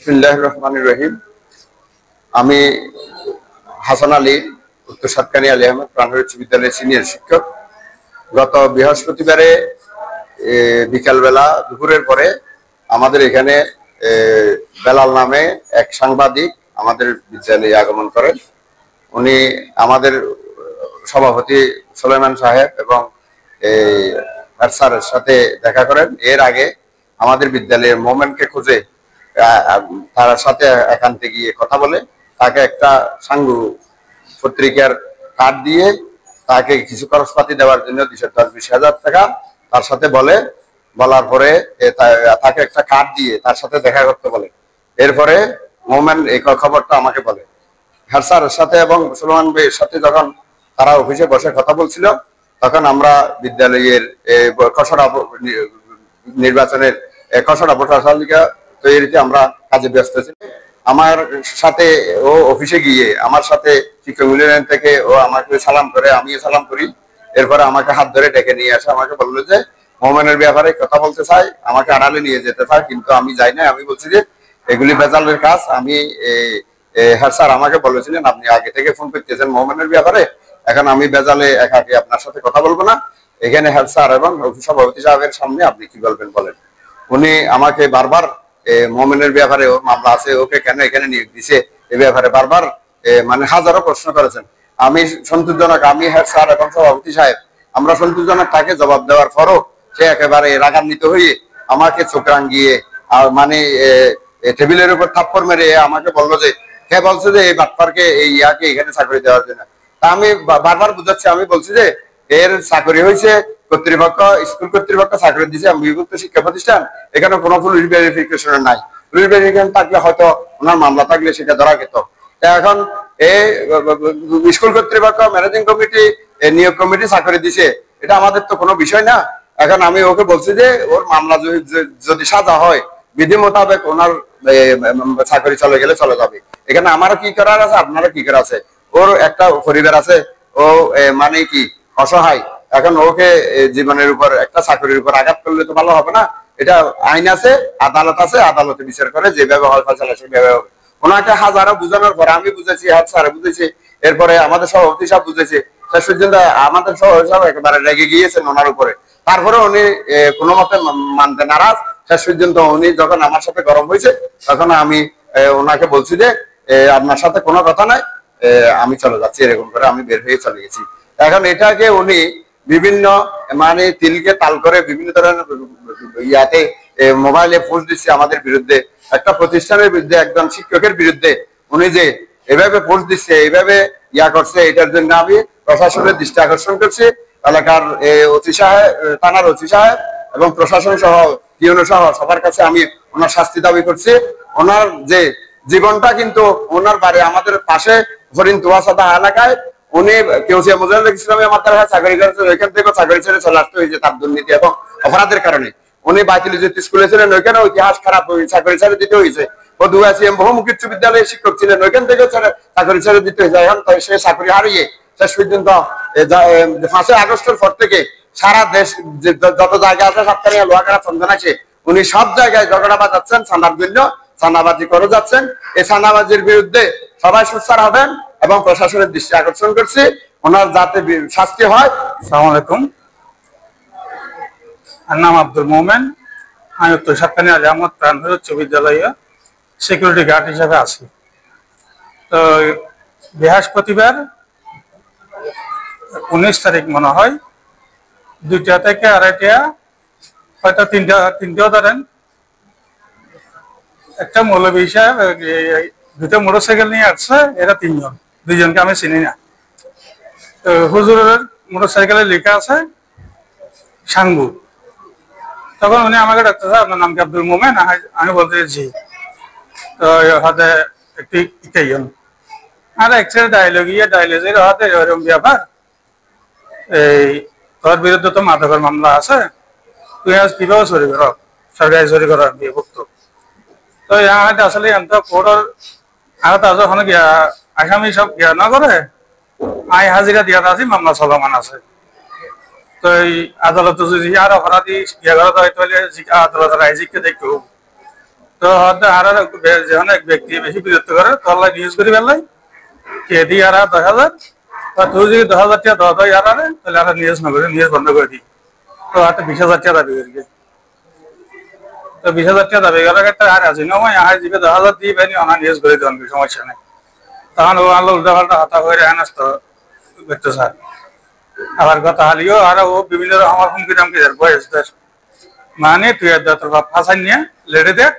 বিসমিল্লাহির রহমানির রহিম। আমি হাসান আলী, উত্তর সাতকানিয়া আলী আহমেদ প্রাণহারী উচ্চ বিদ্যালয়ের সিনিয়র শিক্ষক। গত বৃহস্পতিবারে বিকালবেলা দুপুরের পরে আমাদের এখানে বেলাল নামে এক সাংবাদিক আমাদের বিদ্যালয়ে আগমন করেন। উনি আমাদের সভাপতি সুলাইমান সাহেব এবং স্যারের সাথে দেখা করেন। এর আগে আমাদের বিদ্যালয়ের মোমেনকে খুঁজে তার সাথে একান্তে গিয়ে কথা বলে তাকে একটা সাঙ্গু পত্রিকার কার্ড দিয়ে তাকে কিছু খরচপাতি দেওয়ার জন্য 210-20 হাজার টাকা তার সাথে বলার পরে তাকে একটা কার্ড দিয়ে তার সাথে দেখা করতে বলে। এরপরে মোমেন এই খবরটা আমাকে বলে। হ্যাঁ স্যারের সাথে এবং মুসলমান ভাইয়ের সাথে যখন তারা অফিসে বসে কথা বলছিল তখন আমরা বিদ্যালয়ের খসড়া নির্বাচনের খসড়া ভোটার তালিকা তৈরিতে আমরা কাজে ব্যস্ত ছিলাম। আমার সাথে ও অফিসে গিয়ে আমার সাথে শিক্ষক মিলন থেকে ও আমাকে সালাম করে, আমিও সালাম করি। এরপরে আমাকে হাত ধরে ডেকে নিয়ে আসে, আমাকে বললো যে মোমেনের ব্যাপারে কথা বলতে চাই, আমাকে আড়ালে নিয়ে যেতে চাই, কিন্তু আমি যাই না। আমি বলছি যে এগুলি বেজালের কাজ। আমি হ্যাঁ স্যার আমাকে বলেছিলেন আপনি আগে থেকে ফোন করতেছেন মোমেনের ব্যাপারে, এখন আমি বেজালে একাকে আপনার সাথে কথা বলবো না, এখানে হ্যাঁ স্যার এবং সভাপতি সাহেবের সামনে আপনি কি বলবেন বলেন। উনি আমাকে বারবার মোমেনের ব্যাপারে ওর মামলা আছে, ওকে কেন এখানে নিয়োগ দিছে এ ব্যাপারে বারবার মানে হাজারো প্রশ্ন করেছেন। আমি সন্তোষজনক, আমি হেড স্যার এবং সভাপতি সাহেব আমরা সন্তোষজনক তাকে জবাব দেওয়ার পরও সে একেবারে রাগান্বিত হয়ে আমাকে চোখ রাঙিয়ে মানে টেবিলের উপর থাপ্পড় মেরে আমাকে বললো যে কে বলছে যে এই বাটপারকে এই ইয়াকে এখানে চাকরি দেওয়ার জন্য। তা আমি বারবার বুঝাচ্ছি, আমি বলছি যে এর চাকরি হয়েছে কর্তৃপক্ষ, স্কুল কর্তৃপক্ষ চাকরি দিচ্ছে বিভক্ত শিক্ষা প্রতিষ্ঠান, এখানে কোনো পুলিশ ভেরিফিকেশন নাই। পুলিশ ভেরিফিকেশন থাকলে হয়তো ওনার মামলা থাকলে সেটা ধরা যেত। এখন এই স্কুল কর্তৃপক্ষ, ম্যানেজিং কমিটি, নিয়োগ কমিটি চাকরি দিছে, এটা আমাদের তো কোনো বিষয় না। এখন আমি ওকে বলছি যে ওর মামলা যদি সাজা হয় বিধি মোতাবেক ওনার চাকরি চলে গেলে চলে যাবে। এখানে আমারও কি করার আছে, আপনারও কি করার আছে। ওর একটা পরিবার আছে, ও মানে কি অসহায়। এখন ওকে জীবনের উপর একটা চাকরির উপর আঘাত করলে তো ভালো হবে না। এটা আইন আছে, আদালত আছে, আদালতে বিচার করে যেভাবে হয় ফয়সালা সেভাবে হবে। ওনাকে হাজারো বুঝানোর পরে আমি বুঝেছি, হাত স্যার বুঝেছি, এরপরে আমাদের সভাপতি সাহেব বুঝেছে, শেষ পর্যন্ত আমাদের সভাপতি সাহেব একেবারে রেগে গিয়েছেন ওনার উপরে। তারপরে উনি কোনো মতে মানতে নারাজ। শেষ পর্যন্ত উনি যখন আমার সাথে গরম হয়েছে তখন আমি ওনাকে বলছি যে আপনার সাথে কোনো কথা নাই, আমি চলে যাচ্ছি। এরকম করে আমি বের হয়ে চলে গেছি। এখন এটাকে উনি বিভিন্ন মানে তিলকে তাল করে বিভিন্ন ধরনের ইয়াতে মোবাইলে পোস্ট দিচ্ছে আমাদের বিরুদ্ধে, একটা প্রতিষ্ঠানের বিরুদ্ধে, একজন শিক্ষকের বিরুদ্ধে উনি যে এভাবে পোস্ট দিচ্ছে, এইভাবে ইয়া করছে, এটার জন্য আমি প্রশাসনের দৃষ্টি আকর্ষণ করছি। এলাকার ওসি সাহেব, থানার ওসি সাহেব এবং প্রশাসন সহ পিওন সহ সবার কাছে আমি ওনার শাস্তি দাবি করছি। ওনার যে জীবনটা কিন্তু ওনার বাড়ি আমাদের পাশে হরিণ তোয়াসাদা এলাকায়, উনি কেউসিয়া মুজাহিদুল ইসলামের মাত্রা চাকরি করেছেন, ওইখান থেকে চাকরি ছেড়ে চলে আসতে হয়েছে তার দুর্নীতি এবং অপরাধের কারণে। উনি বাইতুল স্কুলে ছিলেন, ওইখানে ইতিহাস খারাপ, চাকরি ছেড়ে দিতে হয়েছে। ও দুয়াসিএম বহুমুখী উচ্চ বিদ্যালয়ের শিক্ষক ছিলেন, ওইখান থেকে চাকরি ছেড়ে দিতে হয়েছে। এখন সে চাকরি হারিয়ে শেষ পর্যন্ত 5 আগস্টের পর থেকে সারা দেশ যত জায়গা আছে সাতকানিয়া, লোহাগাড়া, চন্দনাইছে, উনি সব জায়গায় ঝগড়া বাজাচ্ছেন, চাঁদার জন্য চাঁদাবাজি করে যাচ্ছেন। এই চাঁদাবাজির বিরুদ্ধে সবাই সোচ্চার হবেন এবং প্রশাসনের দৃষ্টি আকর্ষণ করছি, ওনার যাতে শাস্তি হয়। আসসালামু আলাইকুম, আমার নাম আব্দুল মোমেন। আমি উত্তর সাতকানিয়া আলী আহমেদ প্রাণহারী উচ্চ বিদ্যালয়ে সিকিউরিটি গার্ড হিসেবে আছি। তো বৃহস্পতিবার 19 তারিখ মনে হয় 2টা থেকে 2:30, হয়তো 3টাও ধরেন, একটা মৌলভী সাহেব 2টা মোটরসাইকেল নিয়ে আসছে। এরা 3জন, 2জনকে আমি চিনি না। তো হুজুরের মোটরসাইকেলে লেখা আছে সাঙ্গু। তখন উনি আমাকে ডাকতে চায় আপনার নাম কি আব্দুল মোমেন? আমি বলতে জি। তো হাতে একটি ইটাইন আর একসাথে ডায়লগের হাতে এরকম ব্যাপার, এই তোর বিরুদ্ধে তো মাদকের মামলা আছে, তুই আজ কিভাবে চুরি কর, সরকারি চুরি করার বিভক্ত। তো ইয়াতে আসলে কোর্টের আগে যখন গিয়া আসামি সব গিয়া না করে আই হাজিরা দিয়া আছে, মামলা চলমান আছে। তো এই আদালত যদি আর অপরাধী ইয়া করা হয় তাহলে আদালতের রাইজিককে দেখতে। তো তো হয়তো আর যখন এক ব্যক্তি বেশি বিরক্ত করে তোর নিউজ করি বেলাই কে দিই আর 10,000 বা তুই যদি 10,000 টাকা দেওয়া হয় আর তাহলে আর নিউজ না করে নিউজ বন্ধ করে দিই তো হয়তো 20,000 টাকা দাবি করি তো 20,000 টাকা দাবি করার ক্ষেত্রে আর আছে না হয় আর জিবে 10,000 দিয়ে পাইনি অনা নিউজ করে দেওয়ান সমস্যা নেই তখন ও আলো উল্টা পাল্টা হাতা করে আনাস্ত করতে স্যার আবার কথা হালিও আর ও বিভিন্ন আমার হুমকি দামকি দেয় বয়সদের মানে তুই তোর বাপ ফাঁসাই নিয়ে লেটে দেখ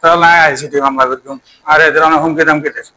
তাহলে আইসিটি মামলা করতাম আর এদের অনেক হুমকি দামকি দেয়